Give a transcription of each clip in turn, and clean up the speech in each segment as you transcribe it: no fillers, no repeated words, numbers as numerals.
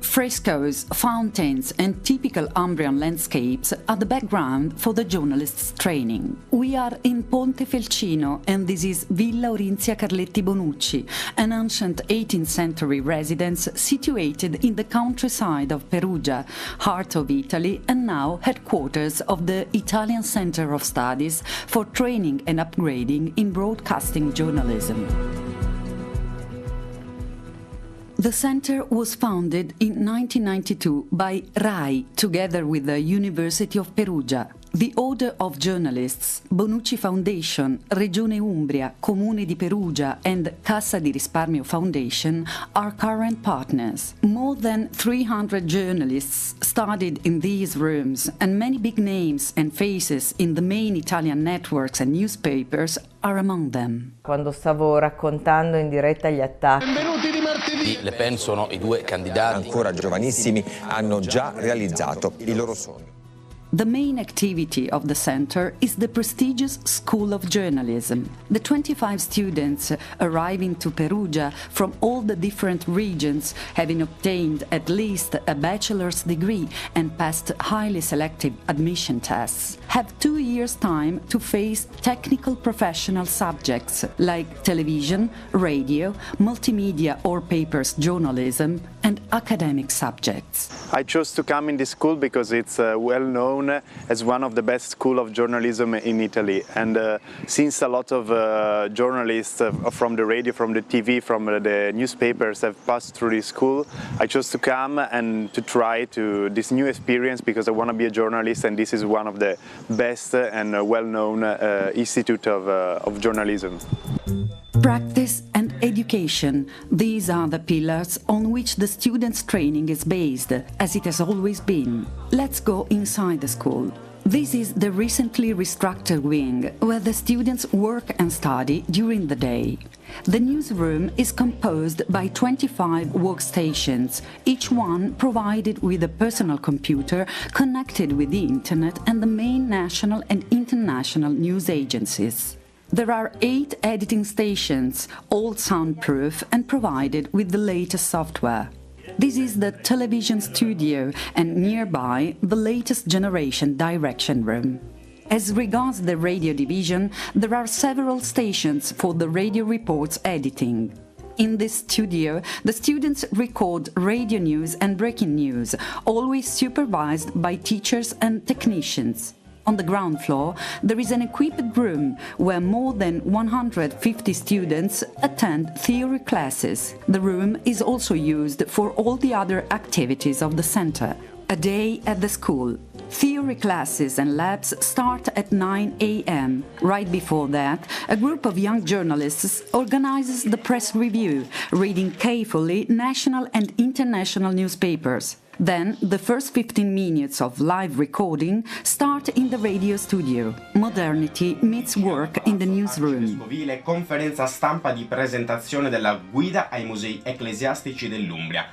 Frescoes, fountains and typical Umbrian landscapes are the background for the journalists' training. We are in Ponte Felcino and this is Villa Orinzia Carletti Bonucci, an ancient 18th century residence situated in the countryside of Perugia, heart of Italy and now headquarters of the Italian Center of Studies for Training and Upgrading in Broadcasting Journalism. The center was founded in 1992 by RAI, together with the University of Perugia. The Order of Journalists, Bonucci Foundation, Regione Umbria, Comune di Perugia and Cassa di Risparmio Foundation are current partners. More than 300 journalists studied in these rooms and many big names and faces in the main Italian networks and newspapers are among them. Quando stavo raccontando in diretta gli attacchi. Benvenuti di martedì. Le Pen sono i due candidati. Ancora giovanissimi hanno già realizzato i loro sogni. The main activity of the center is the prestigious School of Journalism. The 25 students arriving to Perugia from all the different regions, having obtained at least a bachelor's degree and passed highly selective admission tests, have 2 years' time to face technical professional subjects like television, radio, multimedia or papers journalism, and academic subjects. I chose to come in this school because it's well known as one of the best schools of journalism in Italy, and since a lot of journalists from the radio, from the TV, from the newspapers have passed through this school, I chose to come and to try this new experience because I want to be a journalist, and this is one of the best and well-known institute of journalism. Practice and education, these are the pillars on which the students' training is based, as it has always been. Let's go inside the school. This is the recently restructured wing, where the students work and study during the day. The newsroom is composed by 25 workstations, each one provided with a personal computer connected with the internet and the main national and international news agencies. There are 8 editing stations, all soundproof and provided with the latest software. This is the television studio and nearby the latest generation direction room. As regards the radio division, there are several stations for the radio reports editing. In this studio, the students record radio news and breaking news, always supervised by teachers and technicians. On the ground floor, there is an equipped room where more than 150 students attend theory classes. The room is also used for all the other activities of the center. A day at the school. Theory classes and labs start at 9 a.m. Right before that, a group of young journalists organizes the press review, reading carefully national and international newspapers. Then, the first 15 minutes of live recording start in the radio studio. Modernity meets work in the newsroom. Conferenza stampa di presentazione della guida ai musei ecclesiastici dell'Umbria.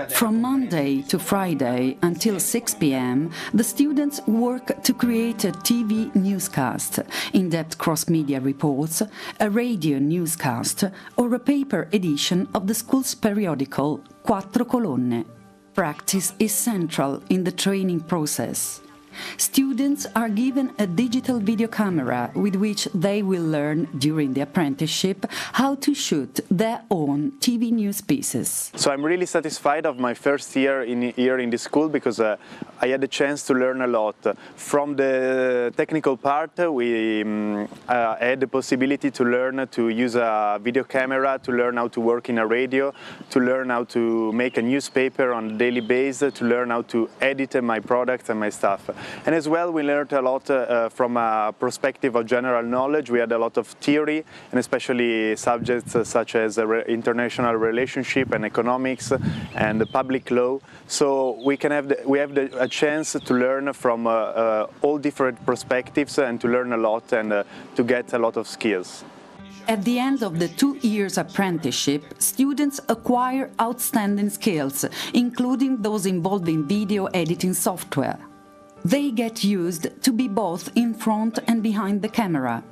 From Monday to Friday until 6 p.m., the students work to create a TV newscast, in-depth cross-media reports, a radio newscast, or a paper edition of the school's periodical Quattro Colonne. Practice is central in the training process. Students are given a digital video camera with which they will learn during the apprenticeship how to shoot their own TV news pieces. So I'm really satisfied of my first year in this school because I had a chance to learn a lot. From the technical part, we had the possibility to learn to use a video camera, to learn how to work in a radio, to learn how to make a newspaper on a daily basis, to learn how to edit my products and my stuff. And as well, we learned a lot from a perspective of general knowledge. We had a lot of theory, and especially subjects such as international relationship and economics and public law. So we have a chance to learn from all different perspectives and to learn a lot and to get a lot of skills. At the end of the 2 years apprenticeship, students acquire outstanding skills, including those involving video editing software. They get used to be both in front and behind the camera.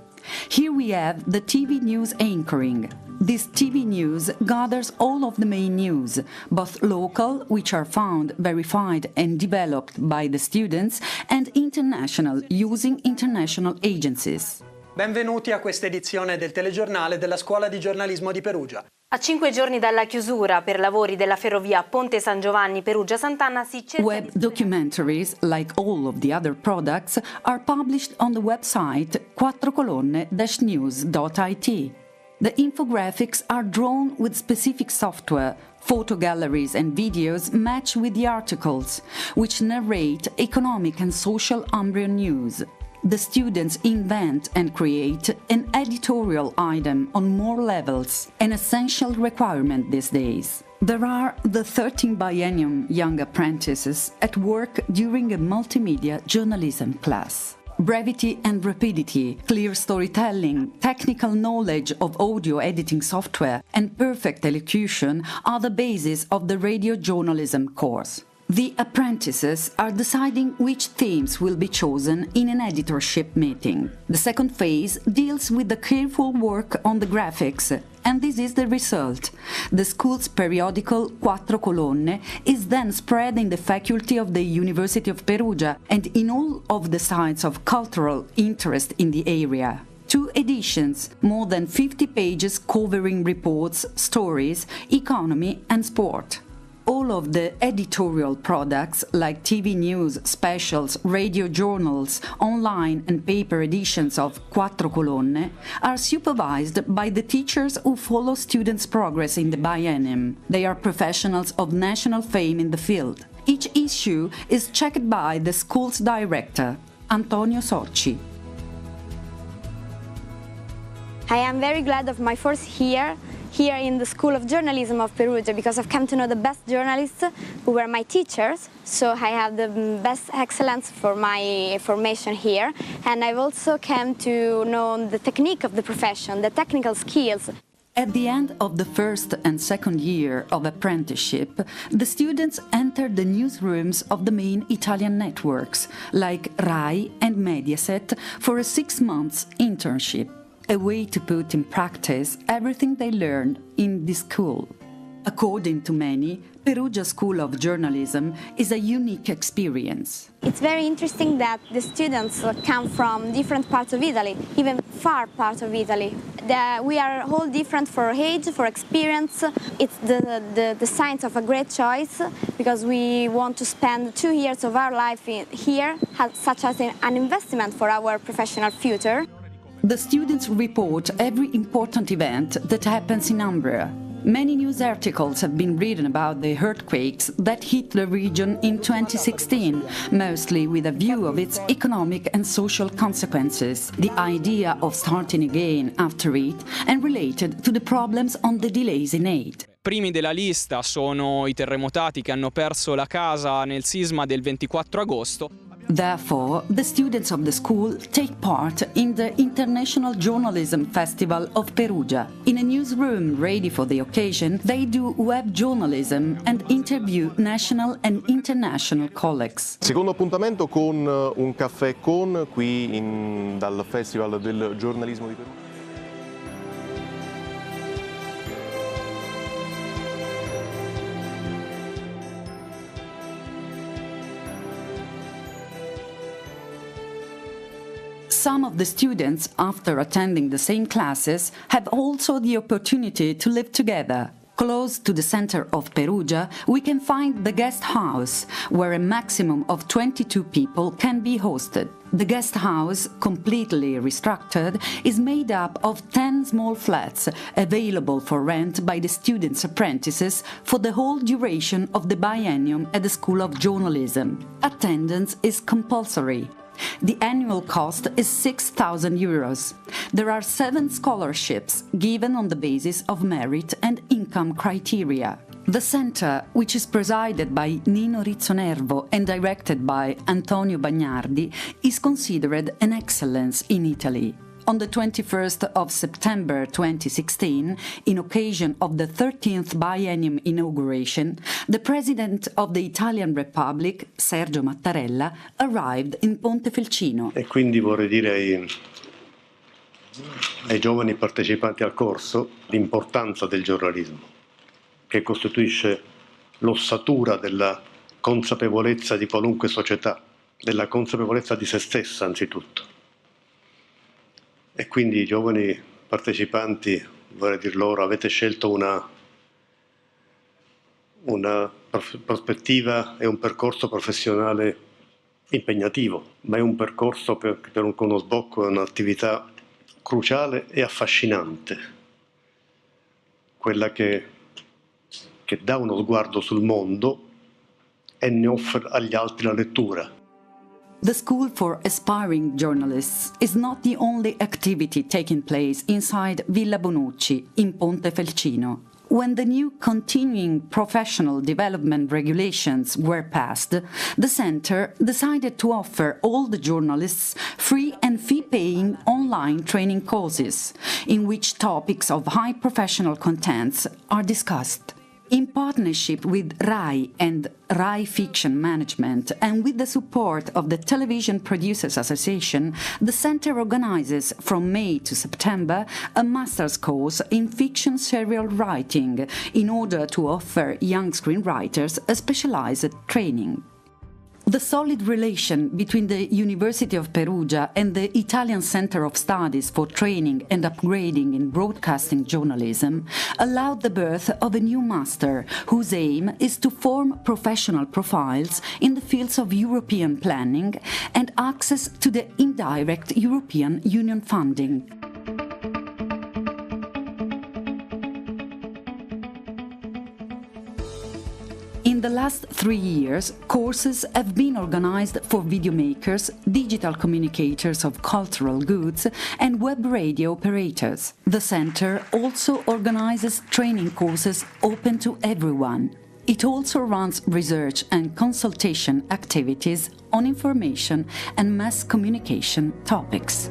Here we have the TV news anchoring. This TV news gathers all of the main news, both local, which are found, verified and developed by the students, and international, using international agencies. Benvenuti a questa edizione del telegiornale della Scuola di Giornalismo di Perugia. A 5 giorni dalla chiusura per lavori della ferrovia Ponte San Giovanni Perugia-Sant'Anna si cerca Web documentaries, like all of the other products, are published on the website quattrocolonne-news.it. The infographics are drawn with specific software. Photo galleries and videos match with the articles, which narrate economic and social embryo news. The students invent and create an editorial item on more levels, an essential requirement these days. There are the 13 biennium young apprentices at work during a multimedia journalism class. Brevity and rapidity, clear storytelling, technical knowledge of audio editing software, and perfect elocution are the basis of the radio journalism course. The apprentices are deciding which themes will be chosen in an editorship meeting. The second phase deals with the careful work on the graphics, and this is the result. The school's periodical Quattro Colonne is then spread in the faculty of the University of Perugia and in all of the sites of cultural interest in the area. 2 editions, more than 50 pages covering reports, stories, economy and sport. All of the editorial products, like TV news, specials, radio journals, online and paper editions of Quattro Colonne, are supervised by the teachers who follow students' progress in the biennium. They are professionals of national fame in the field. Each issue is checked by the school's director, Antonio Socci. I am very glad of my first year here in the School of Journalism of Perugia, because I've come to know the best journalists who were my teachers, so I have the best excellence for my formation here, and I've also come to know the technique of the profession, the technical skills. At the end of the first and second year of apprenticeship, the students enter the newsrooms of the main Italian networks, like RAI and Mediaset, for a 6-month internship. A way to put in practice everything they learned in this school. According to many, Perugia School of Journalism is a unique experience. It's very interesting that the students come from different parts of Italy, even far parts of Italy. We are all different for age, for experience. It's the signs of a great choice, because we want to spend 2 years of our life here, such as an investment for our professional future. The students report every important event that happens in Umbria. Many news articles have been written about the earthquakes that hit the region in 2016, mostly with a view of its economic and social consequences, the idea of starting again after it, and related to the problems on the delays in aid. Primi della lista sono i terremotati che hanno perso la casa nel sisma del 24 agosto. Therefore, the students of the school take part in the International Journalism Festival of Perugia. In a newsroom ready for the occasion, they do web journalism and interview national and international colleagues. Secondo appuntamento con un caffè con qui dal Festival del Giornalismo di Perugia. Some of the students, after attending the same classes, have also the opportunity to live together. Close to the center of Perugia, we can find the guest house, where a maximum of 22 people can be hosted. The guest house, completely restructured, is made up of 10 small flats, available for rent by the students' apprentices for the whole duration of the biennium at the School of Journalism. Attendance is compulsory. The annual cost is 6,000 euros. There are 7 scholarships given on the basis of merit and income criteria. The center, which is presided by Nino Rizzonervo and directed by Antonio Bagnardi, is considered an excellence in Italy. On the 21st of September 2016, in occasion of the 13th biennium inauguration, the President of the Italian Republic, Sergio Mattarella, arrived in Pontefelcino. E quindi vorrei dire ai giovani partecipanti al corso l'importanza del giornalismo, che costituisce l'ossatura della consapevolezza di qualunque società, della consapevolezza di se stessa anzitutto. E quindi i giovani partecipanti, vorrei dir loro, avete scelto una prospettiva e un percorso professionale impegnativo, ma è un percorso con uno sbocco, è un'attività cruciale e affascinante, quella che dà uno sguardo sul mondo e ne offre agli altri la lettura. The School for Aspiring Journalists is not the only activity taking place inside Villa Bonucci in Ponte Felcino. When the new continuing professional development regulations were passed, the Centre decided to offer all the journalists free and fee-paying online training courses, in which topics of high professional contents are discussed. In partnership with RAI and RAI Fiction Management and with the support of the Television Producers Association, the Centre organizes from May to September a master's course in fiction serial writing in order to offer young screenwriters a specialized training. The solid relation between the University of Perugia and the Italian Center of Studies for Training and Upgrading in Broadcasting Journalism allowed the birth of a new master whose aim is to form professional profiles in the fields of European planning and access to the indirect European Union funding. In the last 3 years, courses have been organized for videomakers, digital communicators of cultural goods and web radio operators. The Centre also organizes training courses open to everyone. It also runs research and consultation activities on information and mass communication topics.